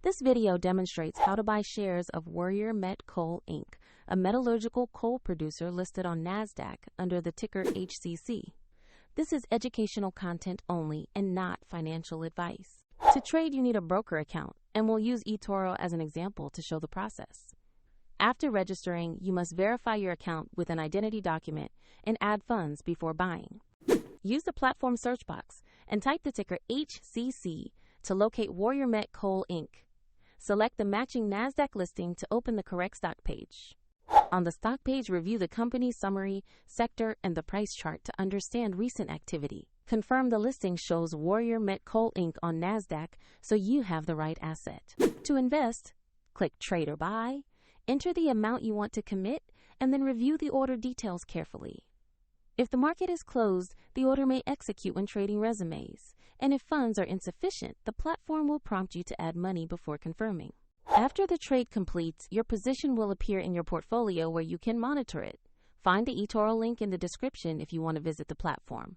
This video demonstrates how to buy shares of Warrior Met Coal Inc., a metallurgical coal producer listed on NASDAQ under the ticker HCC. This is educational content only and not financial advice. To trade, you need a broker account, and we'll use eToro as an example to show the process. After registering, you must verify your account with an identity document and add funds before buying. Use the platform search box and type the ticker HCC to locate Warrior Met Coal Inc. Select the matching NASDAQ listing to open the correct stock page. On the stock page, review the company summary, sector, and the price chart to understand recent activity. Confirm the listing shows Warrior Met Coal Inc. on NASDAQ so you have the right asset. To invest, click Trade or Buy, enter the amount you want to commit, and then review the order details carefully. If the market is closed, the order may execute when trading resumes, and if funds are insufficient, the platform will prompt you to add money before confirming. After the trade completes, your position will appear in your portfolio where you can monitor it. Find the eToro link in the description if you want to visit the platform.